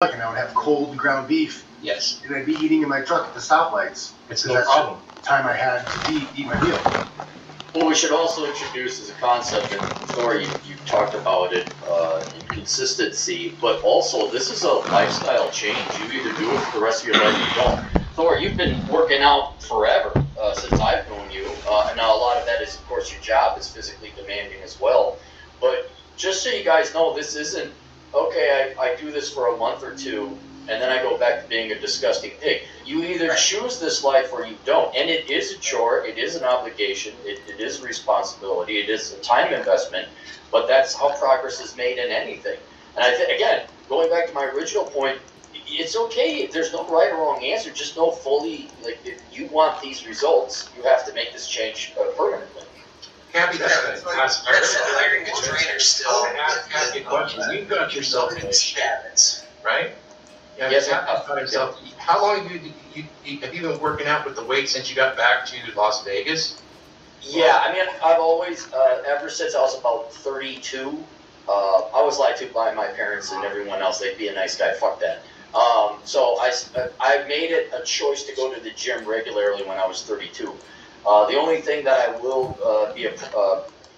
and I would have cold ground beef. Yes. And I'd be eating in my truck at the stoplights. It's no problem. The time I had to eat my meal. What we should also introduce as a concept, and Thor, you talked about it, consistency, but also this is a lifestyle change. You either do it for the rest of your life or you don't. Thor, you've been working out forever since I've known you. And now a lot of that is, of course, your job is physically demanding as well. But just so you guys know, this isn't, okay, I do this for a month or two, and then I go back to being a disgusting pig. You either choose this life or you don't. And it is a chore, it is an obligation, it is a responsibility, it is a time investment, but that's how progress is made in anything. And I think, again, going back to my original point, it's okay, there's no right or wrong answer, just know fully, like, if you want these results, you have to make this change permanently. Happy that's hiring a trainer still. Ask you a question. You've got yourself in shape, right? Yeah, yes, How long have you been working out with the weight since you got back to Las Vegas? Yeah, I mean, I've always, ever since I was about 32, I was lied to by my parents and everyone else. They'd be a nice guy, fuck that. So I made it a choice to go to the gym regularly when I was 32. The only thing that I will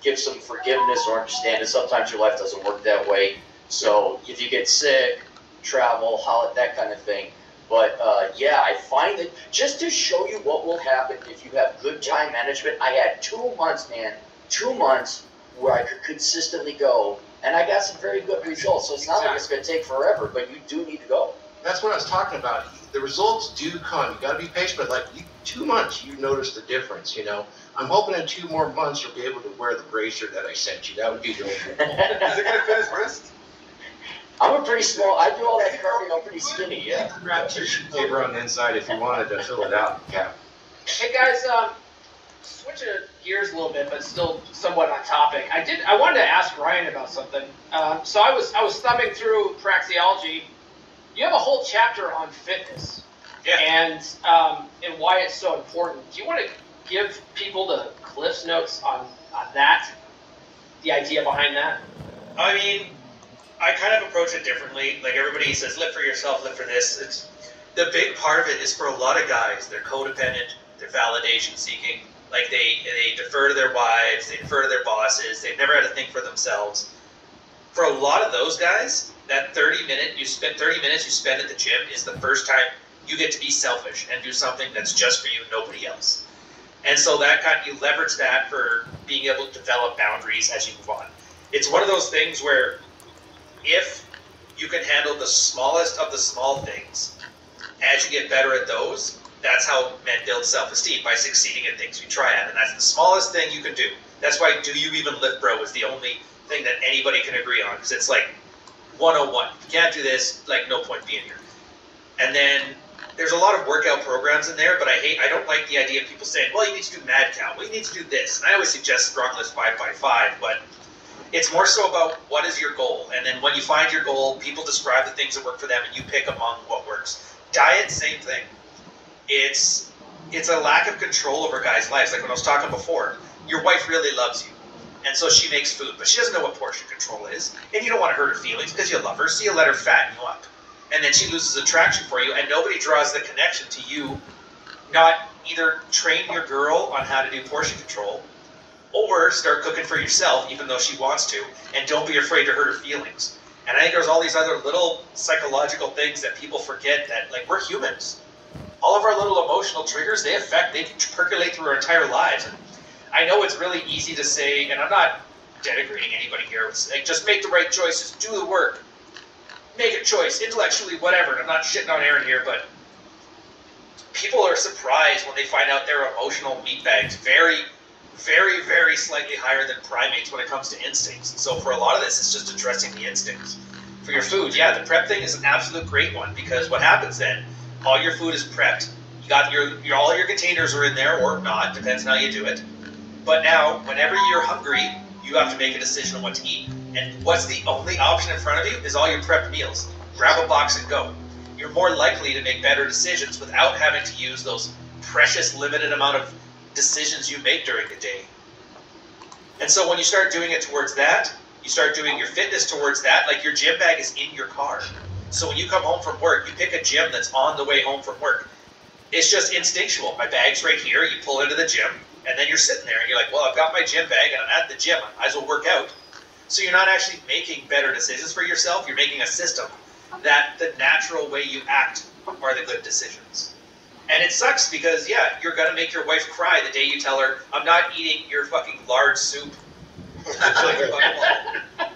give some forgiveness or understand is sometimes your life doesn't work that way. So if you get sick, travel, that kind of thing. But yeah, I find that just to show you what will happen if you have good time management, I had 2 months, man, 2 months where I could consistently go, and I got some very good results. So it's not like it's going to take forever, but you do need to go. That's what I was talking about. The results do come. You got to be patient, but like 2 months, you notice the difference. You know, I'm hoping in 2 more months you'll be able to wear the bracer that I sent you. That would be the only goal. Is it gonna fit his wrist? I'm a pretty small. I do all that cardio. I'm pretty skinny. Yeah. You can grab tissue paper on the inside if you wanted to fill it out. Cap. Hey guys, switching gears a little bit, but still somewhat on topic. I wanted to ask Ryan about something. So I was thumbing through Praxeology. You have a whole chapter on fitness, and why it's so important. Do you want to give people the Cliff's Notes on that? The idea behind that? I mean, I kind of approach it differently. Like everybody says, live for yourself, live for this. The big part of it is for a lot of guys, they're codependent, they're validation seeking. Like they defer to their wives, they defer to their bosses, they've never had to think for themselves. For a lot of those guys, that 30 minutes you spend at the gym is the first time you get to be selfish and do something that's just for you, nobody else. And so that you leverage that for being able to develop boundaries as you move on. It's one of those things where if you can handle the smallest of the small things, as you get better at those, that's how men build self-esteem, by succeeding at things you try at. And that's the smallest thing you can do. That's why Do You Even Lift Bro is the only thing that anybody can agree on, because it's like 101. If you can't do this, like, no point being here. And then there's a lot of workout programs in there, but I don't like the idea of people saying, well, you need to do mad cow, well, you need to do this. And I always suggest strong list 5x5, but it's more so about what is your goal. And then when you find your goal, people describe the things that work for them, and you pick among what works. Diet, same thing. It's a lack of control over guys' lives. Like when I was talking before, your wife really loves you, and so she makes food, but she doesn't know what portion control is, and you don't want to hurt her feelings because you love her, so you let her fatten you up. And then she loses attraction for you, and nobody draws the connection to you not either train your girl on how to do portion control, or start cooking for yourself, even though she wants to, and don't be afraid to hurt her feelings. And I think there's all these other little psychological things that people forget, that, like, we're humans. All of our little emotional triggers, they percolate through our entire lives. And I know it's really easy to say, and I'm not denigrating anybody here, it's like, just make the right choices, do the work, make a choice, intellectually, whatever. And I'm not shitting on Aaron here, but people are surprised when they find out their emotional meatbags very, very, very slightly higher than primates when it comes to instincts. And so for a lot of this, it's just addressing the instincts. For your food, yeah, the prep thing is an absolute great one, because what happens then, all your food is prepped. You got all your containers are in there, or not, depends on how you do it. But now, whenever you're hungry, you have to make a decision on what to eat. And what's the only option in front of you is all your prepped meals. Grab a box and go. You're more likely to make better decisions without having to use those precious limited amount of decisions you make during the day. And so when you start doing it towards that, you start doing your fitness towards that, like your gym bag is in your car. So when you come home from work, you pick a gym that's on the way home from work. It's just instinctual. My bag's right here. You pull into the gym, and then you're sitting there, and you're like, well, I've got my gym bag, and I'm at the gym. I might as well work out. So you're not actually making better decisions for yourself. You're making a system that the natural way you act are the good decisions. And it sucks because, yeah, you're going to make your wife cry the day you tell her, I'm not eating your fucking lard soup.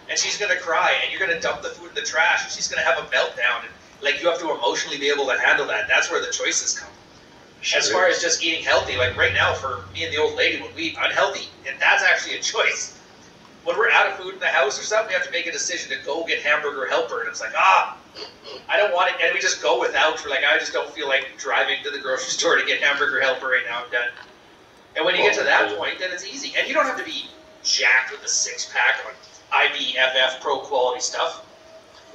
And she's going to cry, and you're going to dump the food in the trash, and she's going to have a meltdown. And, like, you have to emotionally be able to handle that. That's where the choices come. As far as just eating healthy, like right now for me and the old lady, when we eat unhealthy, and that's actually a choice. When we're out of food in the house or something, we have to make a decision to go get hamburger helper, and it's like, I don't want it, and we just go without. We're like, I just don't feel like driving to the grocery store to get hamburger helper right now. I'm done. And when you get to that point, then it's easy, and you don't have to be jacked with a 6-pack on IBFF pro quality stuff.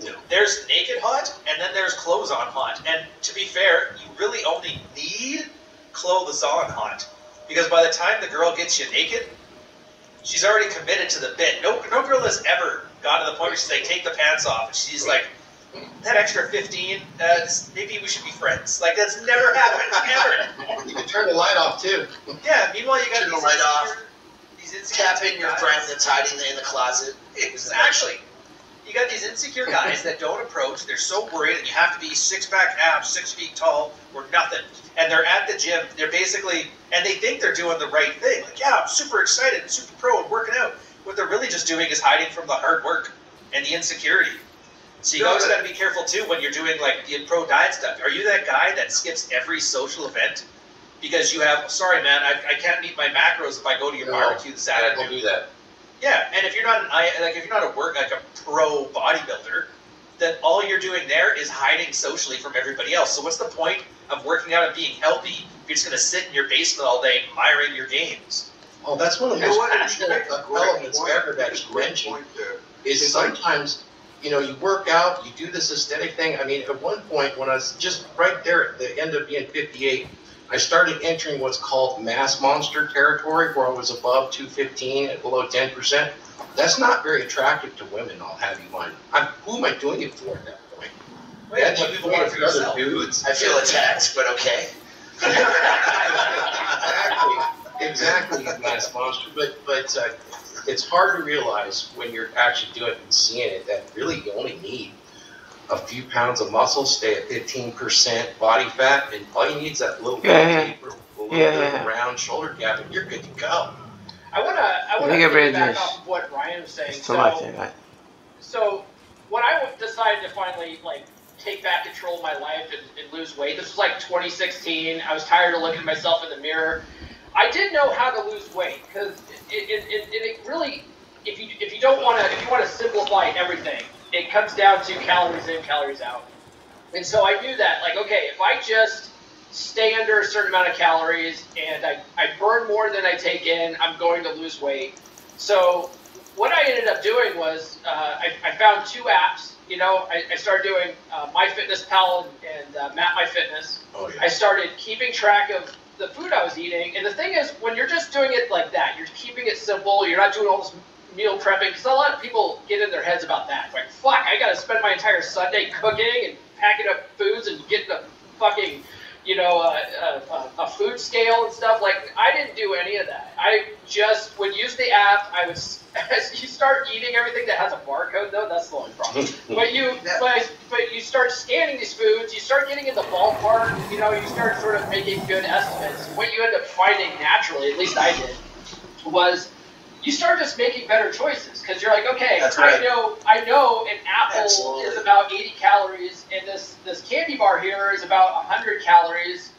No. There's naked hot, and then there's clothes on hot. And to be fair, you really only need clothes on hot, because by the time the girl gets you naked, she's already committed to the bit. No girl has ever gotten to the point where she's like, take the pants off, and she's like, that extra 15, maybe we should be friends. Like, that's never happened, ever. You can turn the light off, too. Yeah, meanwhile, you got Turn the light off. These insecure Tap in your guys. friend that's hiding in the closet. Exactly. You got these insecure guys that don't approach. They're so worried, and you have to be 6-pack abs, 6 feet tall, or nothing. And they're at the gym. They're basically, and they think they're doing the right thing. Like, yeah, I'm super excited and super pro and working out. What they're really just doing is hiding from the hard work and the insecurity. So you always got to be careful too when you're doing like the pro diet stuff. Are you that guy that skips every social event because you have? Sorry, man, I can't meet my macros if I go to your barbecue this Saturday. Don't do that. Yeah, and if you're not if you're not a pro bodybuilder, then all you're doing there is hiding socially from everybody else. So what's the point of working out and being healthy if you're just going to sit in your basement all day admiring your gains? Oh, that's one of the most passionate elements ever that you mentioned. Is sometimes, you know, you work out, you do this aesthetic thing. I mean, at one point when I was just right there at the end of being 58, I started entering what's called mass monster territory, where I was above 215 and below 10%. That's not very attractive to women, I'll have you mind. Who am I doing it for at that point? Well, yeah, you people want it for yourself. Dudes. I feel attacked, but okay. Exactly, mass monster. But it's hard to realize when you're actually doing it and seeing it that really you only need a few pounds of muscle, stay at 15% body fat, and all you need is that little taper, a little bit of round shoulder gap, and you're good to go. I wanna back off of what Ryan was saying. So when I decided to finally like take back control of my life and lose weight, this was like 2016. I was tired of looking at myself in the mirror. I did know how to lose weight because it really, if you want to simplify everything, it comes down to calories in, calories out. And so I knew that, like, okay, if I just stay under a certain amount of calories and I burn more than I take in, I'm going to lose weight. So what I ended up doing was I found 2 apps. You know, I started doing MyFitnessPal and MapMyFitness. Oh, yeah. I started keeping track of the food I was eating. And the thing is, when you're just doing it like that, you're keeping it simple, you're not doing all this meal prepping, because a lot of people get in their heads about that. It's like, fuck, I gotta spend my entire Sunday cooking and packing up foods and getting a fucking, you know, a food scale and stuff. Like, I didn't do any of that. I just would use the app. I would, as you start eating everything that has a barcode, though, that's the only problem. But you start scanning these foods, you start getting in the ballpark, you know, you start sort of making good estimates. What you end up finding naturally, at least I did, was you start just making better choices, because you're like, okay, right. I know an apple is about 80 calories, and this candy bar here is about 100 calories.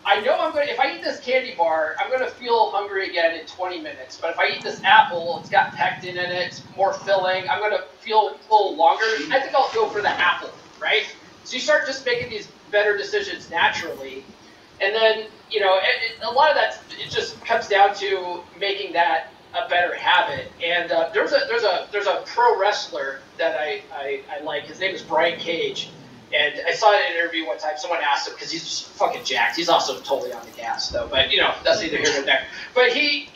I know if I eat this candy bar, I'm going to feel hungry again in 20 minutes. But if I eat this apple, it's got pectin in it, it's more filling, I'm going to feel a little longer. I think I'll go for the apple, right? So you start just making these better decisions naturally. And then, you know, a lot of that, it just comes down to making that a better habit. And there's a pro wrestler that I like. His name is Brian Cage. And I saw in an interview one time, someone asked him, because he's just fucking jacked. He's also totally on the gas, though. But, you know, that's neither here nor there. But they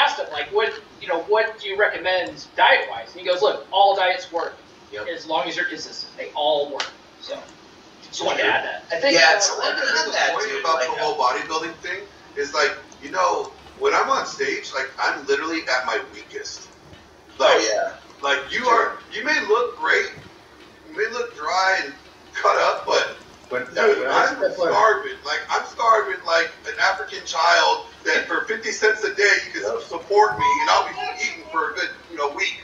asked him, like, what do you recommend diet-wise? And he goes, look, all diets work, as long as you're consistent. They all work. So, just wanted to add that. I think. Yeah, it's a I little think bit that's of the that, point dude. about Like, the whole bodybuilding thing is like, you know, when I'm on stage, like I'm literally at my weakest. Like, oh yeah. like you may look great, you may look dry and cut up, but dude, I'm starving. Like I'm starving like an African child that for 50 cents a day you can support me and I'll be eating for a good, week.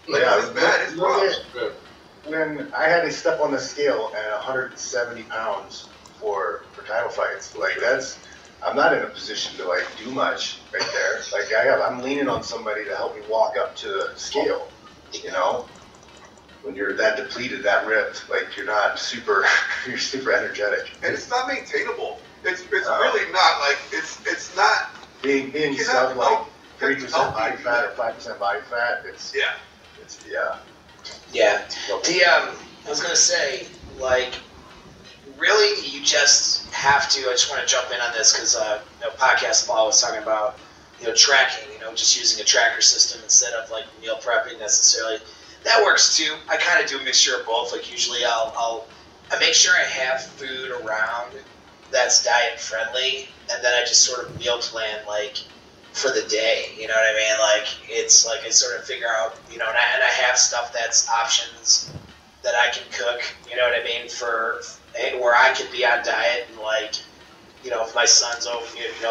Like it's bad, it's rough. When I had to step on the scale at 170 pounds for title fights, like I'm not in a position to like do much right there. Like I'm leaning on somebody to help me walk up to the scale, when you're that depleted, that ripped, like you're super energetic. And it's not maintainable. It's really not. Like it's not being sub like 3% body fat or 5% body fat. Yeah. I was gonna say, like, really, you just have to. I just want to jump in on this because podcast Paul was talking about tracking. Just using a tracker system instead of like meal prepping necessarily. That works too. I kind of do a mixture of both. Like usually, I make sure I have food around that's diet friendly, and then I just sort of meal plan like for the day. You know what I mean? Like it's like I sort of figure out, and I have stuff that's options that I can cook. You know what I mean? For where I can be on diet and like, if my son's over,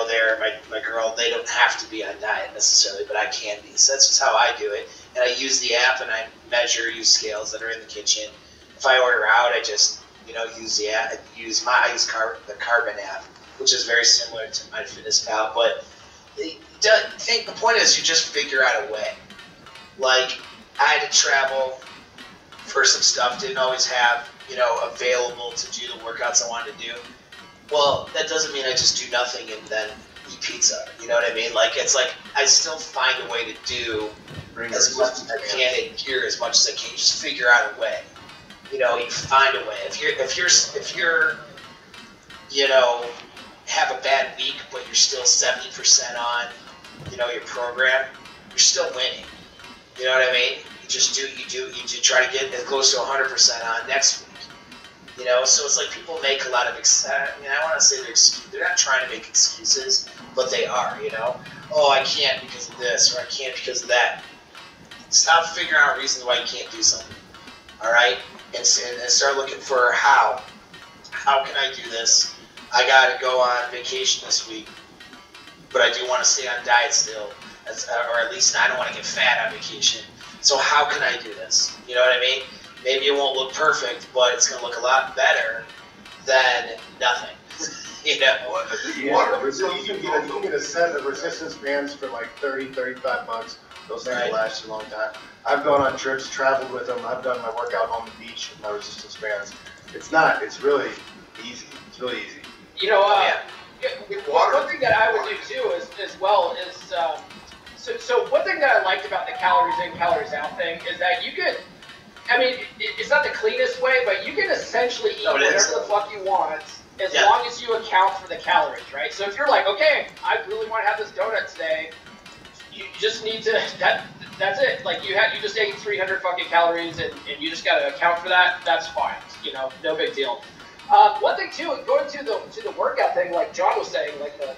there, my girl, they don't have to be on diet necessarily, but I can be. So that's just how I do it. And I use the app and I use scales that are in the kitchen. If I order out, I just, use the app. I use the Carbon app, which is very similar to MyFitnessPal. But I think the point is you just figure out a way. Like, I had to travel for some stuff, didn't always have, available to do the workouts I wanted to do. Well, that doesn't mean I just do nothing and then eat pizza. You know what I mean? Like, it's like I still find a way to do as much as I can and gear as much as I can. You just figure out a way. You find a way. If you're have a bad week, but you're still 70% on, your program, you're still winning. You know what I mean? You try to get as close to 100% on next week. So it's like people make a lot of I want to say they're not trying to make excuses, but they are, Oh, I can't because of this, or I can't because of that. Stop figuring out reasons why you can't do something, all right? And start looking for how. How can I do this? I got to go on vacation this week, but I do want to stay on diet still, or at least I don't want to get fat on vacation. So how can I do this? You know what I mean? Maybe it won't look perfect, but it's going to look a lot better than nothing. You can get a set of resistance bands for like 30, 35 months. Those things will last a long time. I've gone on trips, traveled with them. I've done my workout on the beach with my resistance bands. It's really easy. It's really easy. One thing that I would do too is so one thing that I liked about the calories in, calories out thing is that you could, it's not the cleanest way, but you can essentially eat whatever the fuck you want as long as you account for the calories, right? So if you're like, okay, I really want to have this donut today, you just need to, that's it. Like you just ate 300 fucking calories and you just got to account for that. That's fine. No big deal. One thing too, going to the workout thing, like John was saying, like the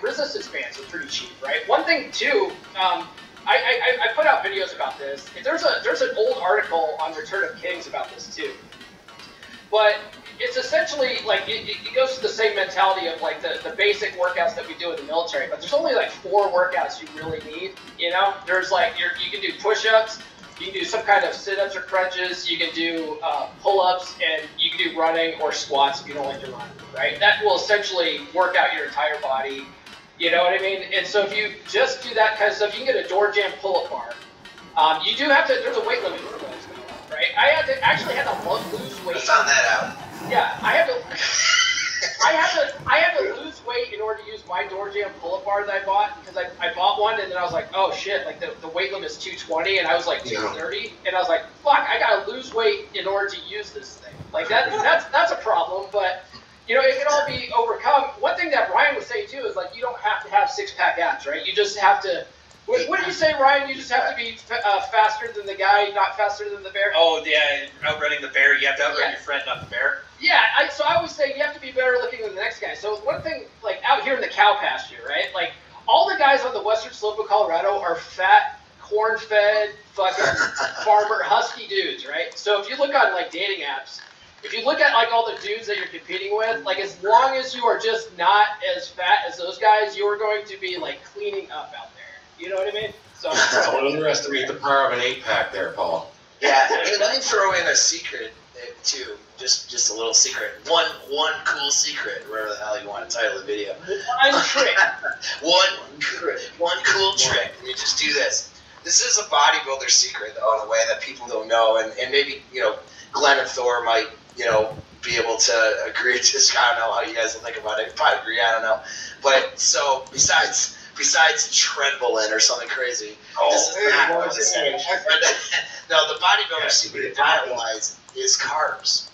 resistance bands are pretty cheap, right? One thing too, I put out videos about this. There's an old article on Return of Kings about this too, but it's essentially like it goes to the same mentality of like the basic workouts that we do in the military, but there's only like 4 workouts you really need. There's like you can do push-ups. You can do some kind of sit-ups or crunches. You can do pull-ups, and you can do running or squats if you don't like to run, right? That will essentially work out your entire body. You know what I mean? And so if you just do that kind of stuff, you can get a door jam pull-up bar. You do have to. There's a weight limit for those, right? I had to lose weight. I found that out. Yeah, I had to lose weight in order to use my door jam pull-up bar that I bought, because I bought one and then I was like, oh shit, like the weight limit is 220 and I was like 230 and I was like, fuck, I gotta lose weight in order to use this thing. Like that's a problem, but it can all be overcome. One thing that Ryan was saying too is like you don't have to have 6-pack abs, right? You just have to. What did you say, Ryan? You just have to be faster than the guy, not faster than the bear? Oh yeah, outrunning the bear. You have to outrun your friend, not the bear. say you have to be better looking than the next guy. So one thing, like out here in the cow pasture, right? Like all the guys on the western slope of Colorado are fat, corn-fed, fucking farmer, husky dudes, right? So if you look on like dating apps, if you look at like all the dudes that you're competing with, like as long as you are just not as fat as those guys, you are going to be like cleaning up out there. You know what I mean? So Don't underestimate the power of an 8-pack there, Paul. Yeah, hey, let me throw in a secret too. Just a little secret. One cool secret, whatever the hell you want to title the video. One trick. one cool trick. You just do this. This is a bodybuilder secret, though, in a way that people don't know, and maybe Glenn and Thor might be able to agree. Just I don't know how you guys will think about it. Probably agree. I don't know. But so besides Trenbolin or something crazy, this is not what this is. No, the bodybuilder secret diet-wise is carbs.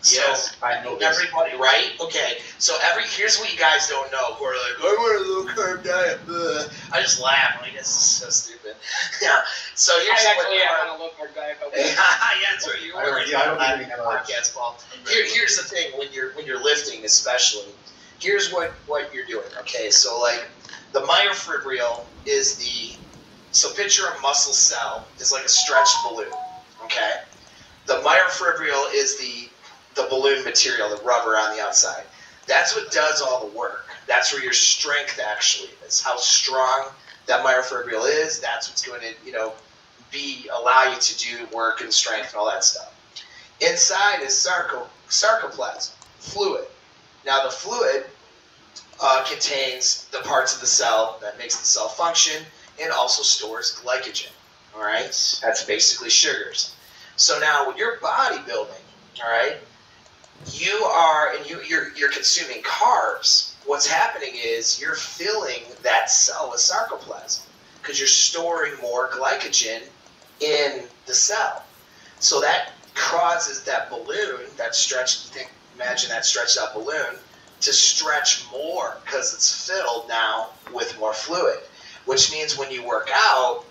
Yes, so, I know this. Everybody, right? Okay, so here's what you guys don't know who are like, I want a low-carb diet. Ugh. I just laugh. I'm like, this is so stupid. Yeah, so here's I'm on a low-carb diet. Yeah, that's what you were. I don't think podcast, Paul. Here's the thing, when you're lifting especially, here's what you're doing, okay? So, like, the myofibril is so picture a muscle cell is like a stretched balloon, okay? The myofibril is the balloon material, the rubber on the outside. That's what does all the work. That's where your strength actually is. How strong that myofibril is, that's what's going to, allow you to do work and strength and all that stuff. Inside is sarcoplasm, fluid. Now the fluid contains the parts of the cell that makes the cell function and also stores glycogen. All right, that's basically sugars. So now when you're bodybuilding, all right, you're consuming carbs. What's happening is you're filling that cell with sarcoplasm because you're storing more glycogen in the cell. So that causes that balloon, imagine that stretched out balloon, to stretch more because it's filled now with more fluid, which means when you work out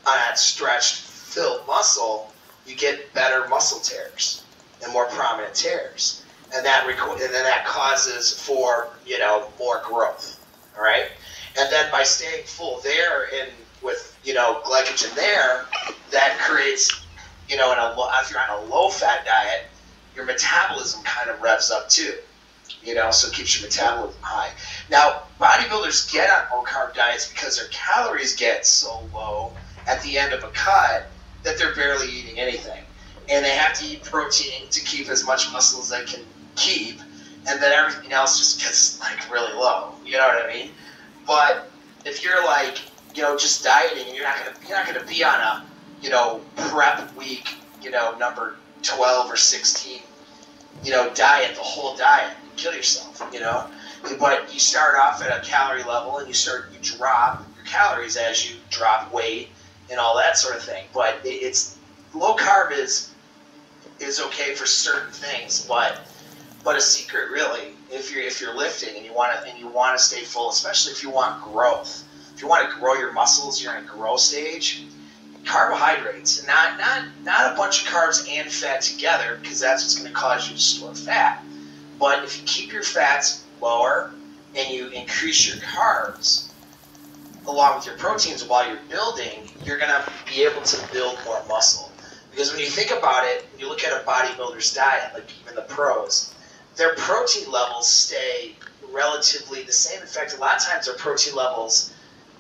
on that stretched, filled muscle, you get better muscle tears and more prominent tears, and then that causes for more growth. All right, and then by staying full there and with glycogen there, that creates if you're on a low fat diet, your metabolism kind of revs up too. So it keeps your metabolism high. Now, bodybuilders get on low-carb diets because their calories get so low at the end of a cut that they're barely eating anything. And they have to eat protein to keep as much muscle as they can keep, and then everything else just gets, really low. You know what I mean? But if you're, just dieting, and you're not gonna be on a, prep week, number 12 or 16, diet, the whole diet. Kill yourself, but you start off at a calorie level and you drop your calories as you drop weight and all that sort of thing. But it's low carb is okay for certain things, but a secret really, if you're lifting and you want to stay full, especially if you want growth, if you want to grow your muscles, you're in a growth stage. Carbohydrates, not a bunch of carbs and fat together, because that's what's going to cause you to store fat. But if you keep your fats lower and you increase your carbs along with your proteins while you're building, you're going to be able to build more muscle. Because when you think about it, when you look at a bodybuilder's diet, like even the pros, their protein levels stay relatively the same. In fact, a lot of times their protein levels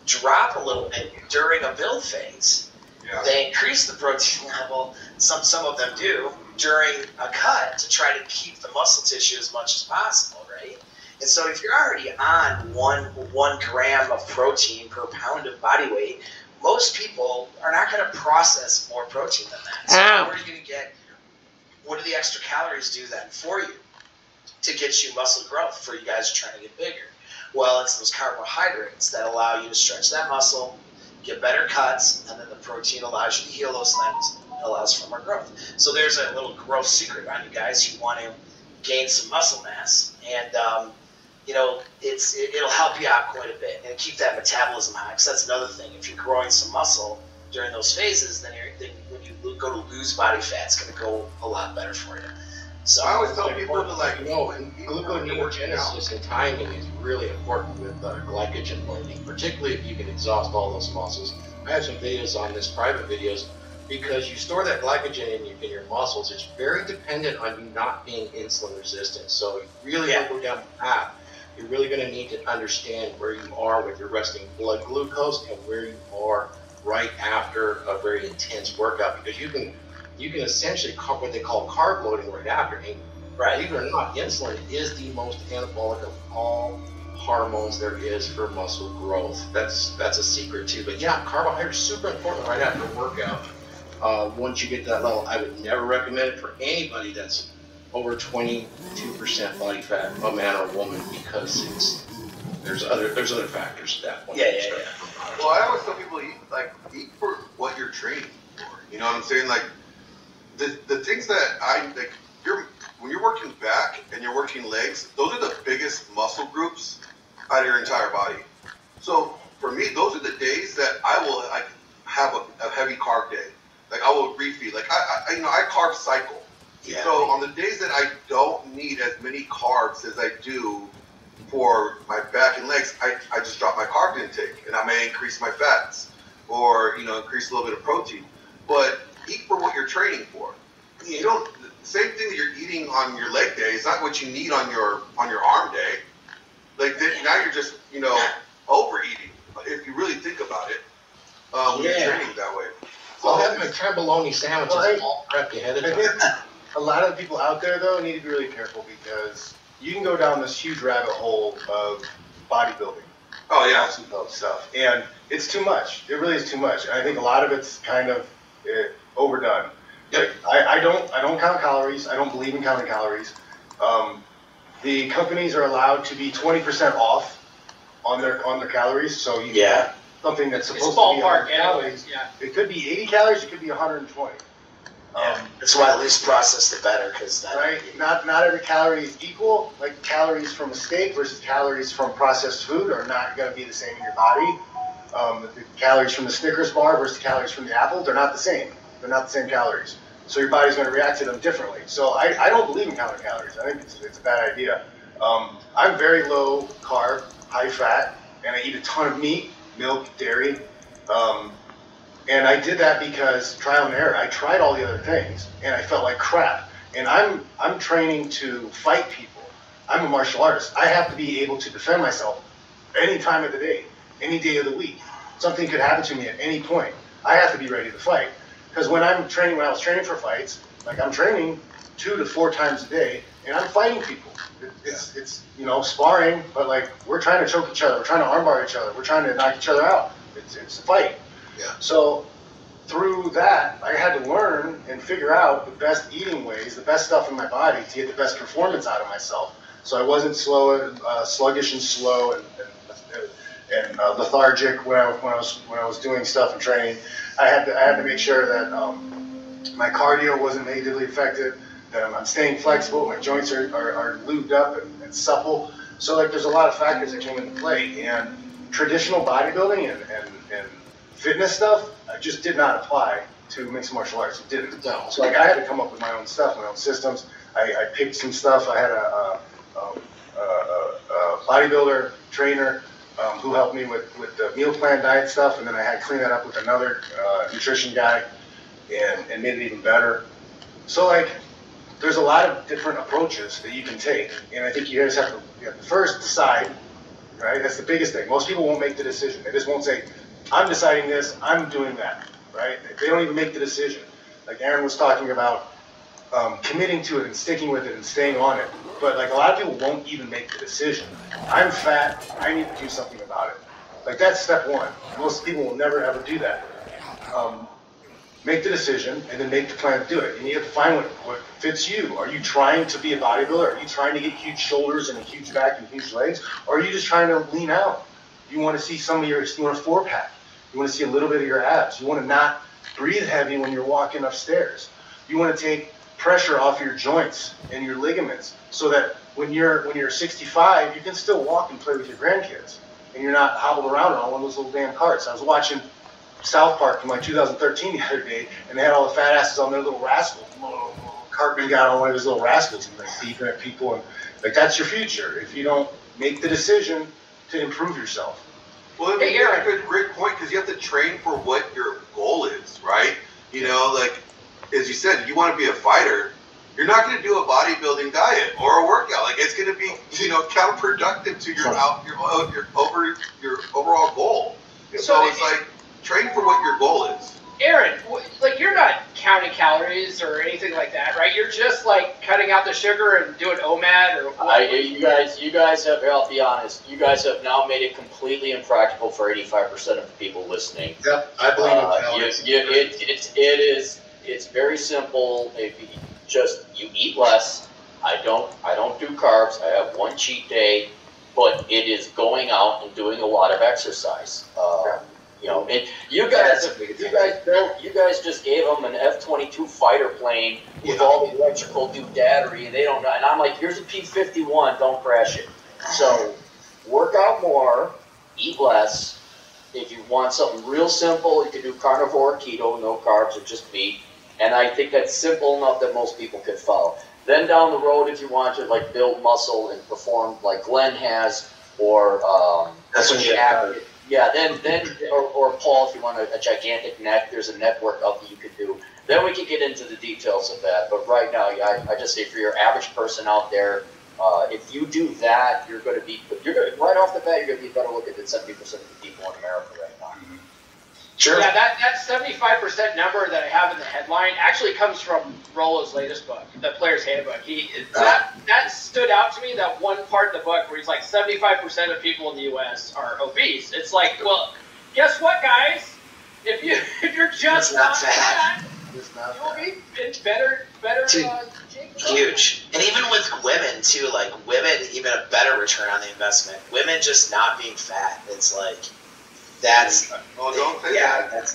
drop a little bit during a build phase. Yeah. They increase the protein level, some of them do, during a cut to try to keep the muscle tissue as much as possible, right? And so if you're already on one gram of protein per pound of body weight, most people are not going to process more protein than that. So where are you going to get, what do the extra calories do then for you to get you muscle growth for you guys trying to get bigger? Well, it's those carbohydrates that allow you to stretch that muscle, get better cuts, and then the protein allows you to heal those things. It allows for more growth. So there's a little growth secret on you guys who want to gain some muscle mass, and it'll help you out quite a bit and keep that metabolism high. Because that's another thing. If you're growing some muscle during those phases, then when you go to lose body fat, it's going to go a lot better for you. So I always tell people to like, and gluconeogenesis and timing is really important with glycogen loading, particularly if you can exhaust all those muscles. I have some videos on this, private videos, because you store that glycogen in your muscles. It's very dependent on you not being insulin resistant. So you really want to go down the path. You're really going to need to understand where you are with your resting blood glucose and where you are right after a very intense workout, because you can essentially what they call carb loading right after. And believe it or not, insulin is the most anabolic of all hormones there is for muscle growth. That's a secret too. But yeah, carbohydrates super important right after a workout. Once you get to that level, I would never recommend it for anybody that's over 22% body fat, a man or a woman, because there's other factors at that point. Yeah. Well, I always tell people eat for what you're training for. You know what I'm saying? Like the things that I like. When you're working back and you're working legs, those are the biggest muscle groups out of your entire body. So for me, those are the days that I will have a heavy carb day. Like I will refeed. Like I carb cycle. Yeah. So on the days that I don't need as many carbs as I do for my back and legs, I just drop my carb intake and I may increase my fats or increase a little bit of protein. But eat for what you're training for. You don't. Same thing that you're eating on your leg day is not what you need on your arm day. Like now you're just overeating. If you really think about it, when you're training that way. So having a trembolone sandwich is all prepped ahead of time. I think a lot of the people out there though need to be really careful, because you can go down this huge rabbit hole of bodybuilding. Oh yeah. Stuff, and it's too much. It really is too much. And I think a lot of it's kind of overdone. Like, I don't count calories. I don't believe in counting calories. The companies are allowed to be 20% off on their calories. So you get something that's supposed to be 100 calories. Yeah. It could be 80 calories. It could be 120. That's why at least processed the better, because right. Not every calorie is equal. Like calories from a steak versus calories from processed food are not going to be the same in your body. The calories from the Snickers bar versus calories from the apple, they're not the same. They're not the same calories. So your body's going to react to them differently. So I don't believe in counting calories. I think it's a bad idea. I'm very low carb, high fat, and I eat a ton of meat, milk, dairy. And I did that because trial and error. I tried all the other things, and I felt like crap. And I'm training to fight people. I'm a martial artist. I have to be able to defend myself any time of the day, any day of the week. Something could happen to me at any point. I have to be ready to fight. Because when I was training for fights, like I'm training 2 to 4 times a day, and I'm fighting people. It's sparring, but like we're trying to choke each other, we're trying to armbar each other, we're trying to knock each other out. It's a fight. Yeah. So through that, I had to learn and figure out the best eating ways, the best stuff in my body to get the best performance out of myself. So I wasn't sluggish and slow and lethargic when I was doing stuff and training. I had to make sure that my cardio wasn't negatively affected, that I'm staying flexible, my joints are lubed up and supple. So like there's a lot of factors that came into play, and traditional bodybuilding and fitness stuff just did not apply to mixed martial arts. It didn't. So like I had to come up with my own stuff, my own systems. I picked some stuff. I had a bodybuilder trainer who helped me with the meal plan diet stuff, and then I had to clean that up with another nutrition guy and made it even better. So like there's a lot of different approaches that you can take, and I think you guys have to first decide, right? That's the biggest thing. Most people won't make the decision. They just won't say, I'm deciding this, I'm doing that, right? They don't even make the decision. Like Aaron was talking about committing to it and sticking with it and staying on it. But like a lot of people won't even make the decision. I'm fat, I need to do something about it. Like that's step one. Most people will never ever do that. Make the decision and then make the plan to do it. And you have to find what fits you. Are you trying to be a bodybuilder? Are you trying to get huge shoulders and a huge back and huge legs? Or are you just trying to lean out? You want to see you want a 4-pack. You want to see a little bit of your abs. You want to not breathe heavy when you're walking upstairs. You want to take pressure off your joints and your ligaments so that when you're 65, you can still walk and play with your grandkids and you're not hobbled around on one of those little damn carts. I was watching South Park from like 2013 the other day, and they had all the fat asses on their little rascals Cartman got on one of his little rascals and like beeping at people, and like that's your future if you don't make the decision to improve yourself. Well, I mean, that's a great point, because you have to train for what your goal is, right? You know, like, as you said, you want to be a fighter, you're not going to do a bodybuilding diet or a workout. Like, it's going to be, you know, counterproductive to your overall goal. So it's like, train for what your goal is. Aaron, like, you're not counting calories or anything like that, right? You're just like cutting out the sugar and doing OMAD or what? You guys have, I'll be honest, you guys have now made it completely impractical for 85% of the people listening. Yep, I believe in calories. It's very simple. If you eat less. I don't do carbs. I have one cheat day, but it is going out and doing a lot of exercise. You know, and you guys just gave them an F-22 fighter plane with all the electrical doodaddery. They don't know, and I'm like, here's a P-51, don't crash it. So, work out more, eat less. If you want something real simple, you can do carnivore, keto, no carbs, or just meat. And I think that's simple enough that most people can follow. Then down the road, if you want to like build muscle and perform like Glenn has, or That's what you have. yeah, then or Paul, if you want a gigantic neck, there's a net workout that you could do. Then we can get into the details of that. But right now, I just say for your average person out there, if you do that, you're going to be right off the bat, you're going to be better looking than 70% of the people in America right now. Sure. Yeah, that 75% number that I have in the headline actually comes from Rollo's latest book, The Player's Handbook. That stood out to me, that one part of the book where he's like 75% of people in the U.S. are obese. It's like, well, guess what, guys? If you're just not fat, you will be better. Huge. And even with women too, like women, even a better return on the investment. Women just not being fat. It's like. That's don't say that. That's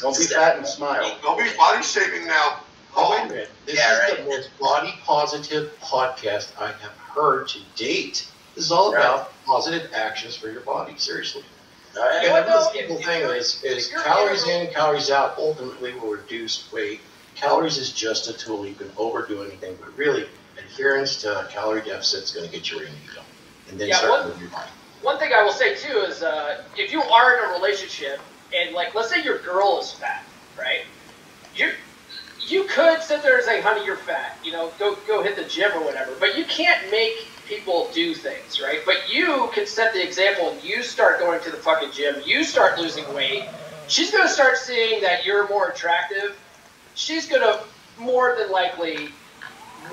don't be fat and smile. Don't be body shaming now. Oh, wait a minute. This is the most body positive podcast I have heard to date. This is all about positive actions for your body. Seriously. And another simple thing is calories in, calories out ultimately will reduce weight. Calories is just a tool. You can overdo anything, but really adherence to a calorie deficit is going to get you where you need to go. And then start moving your body. One thing I will say too is if you are in a relationship and like let's say your girl is fat, right? You could sit there and say, honey, you're fat, you know, go hit the gym or whatever, but you can't make people do things, right? But you can set the example and you start going to the fucking gym, you start losing weight, she's gonna start seeing that you're more attractive, she's gonna more than likely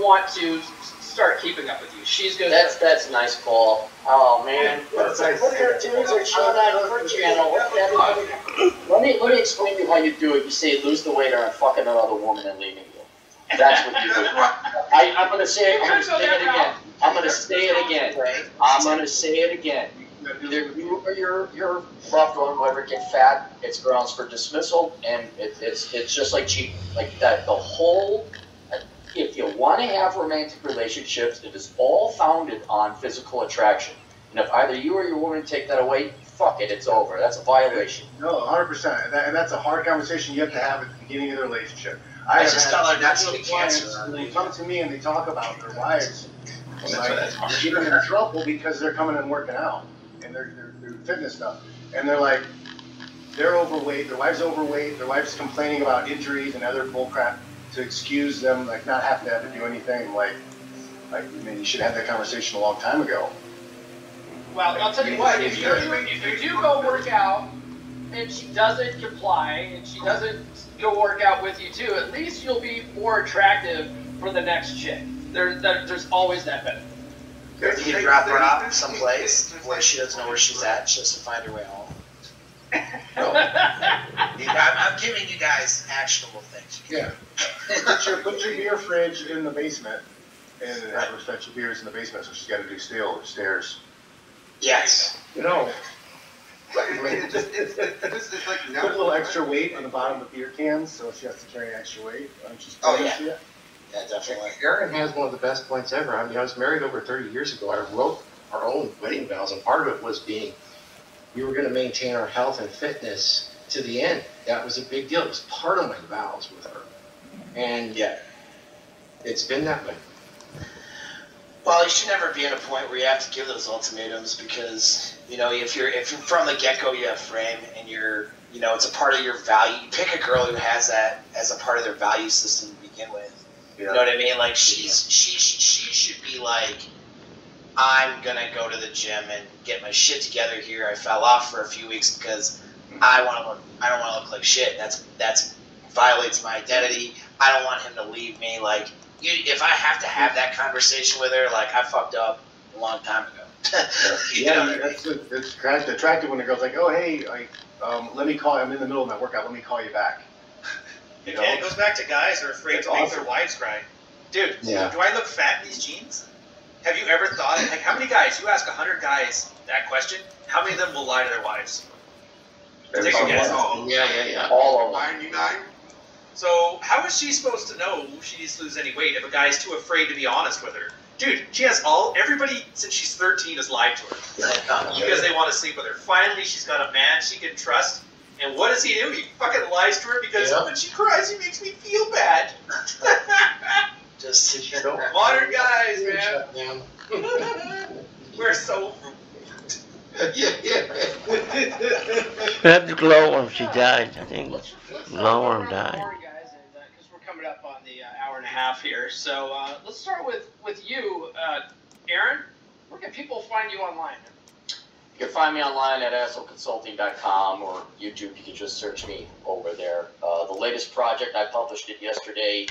want to start keeping up with you. She's gonna. That's nice, Paul. Oh man, what cartoons are showing on her channel? Let me explain to you how you do it. You say lose the weight or I'm fucking another woman and leaving you. That's what you do. I'm gonna say it. I'm gonna say it again. I'm gonna say it again. I'm gonna say it again. Either you or your loved one will ever get fat. It's grounds for dismissal, and it's just like cheating. Like that. The whole. If you want to have romantic relationships, it is all founded on physical attraction. And if either you or your woman take that away, fuck it, it's over. That's a violation. No, 100%. And that's a hard conversation you have to have at the beginning of the relationship. I just tell her not to get cancer. They come to me and they talk about their wives. Like, getting in trouble because they're coming and working out and they're fitness stuff. And they're like, they're overweight, their wife's overweight, their wife's complaining about injuries and other bullcrap. To excuse them, like not having to have to do anything, like I mean, you should have that conversation a long time ago. Well, I'll tell you what, if you do go work out and she doesn't comply and she doesn't go work out with you too, at least you'll be more attractive for the next chick. There's always that benefit. You drop her off someplace where she doesn't know where she's at, she has to find her way home. I'm giving you guys actionable things. Yeah. Put your beer fridge in the basement and have her fetch your beers in the basement, so she's got to do stairs. Yes. You know. It's like Put a little extra weight on the bottom of the beer cans, so she has to carry extra weight. Yeah, definitely. Aaron has one of the best points ever. I mean, I was married over 30 years ago. I wrote our own wedding vows, and part of it was we were going to maintain our health and fitness to the end. That was a big deal. It was part of my vows with her. And It's been that way. Well, you should never be in a point where you have to give those ultimatums because, you know, if you're from the get-go, you have frame and you're, you know, it's a part of your value. You pick a girl who has that as a part of their value system to begin with. You know what I mean? Like she should be like, I'm gonna go to the gym and get my shit together here. I fell off for a few weeks because I don't want to look like shit. That's violates my identity. I don't want him to leave me. Like, if I have to have that conversation with her, like I fucked up a long time ago. It's attractive when the girl's like, oh hey, let me call you. I'm in the middle of my workout. Let me call you back. And it goes back to guys who are afraid to make their wives cry. Dude, do I look fat in these jeans? Have you ever thought, like, how many guys, you ask 100 guys that question, how many of them will lie to their wives? Take a guess. Yeah. All of them. 99? So how is she supposed to know she needs to lose any weight if a guy's too afraid to be honest with her? Dude, she has everybody since she's 13 has lied to her. Because they want to sleep with her. Finally, she's got a man she can trust. And what does he do? He fucking lies to her because when she cries, he makes me feel bad. Just modern guys, man. We're so Perhaps Glowworm, she died. I think Glowworm died. Guys, because we're coming up on the hour and a half here. So let's start with you, Aaron. Where can people find you online? You can find me online at assholeconsulting.com or YouTube. You can just search me over there. The latest project, I published it yesterday.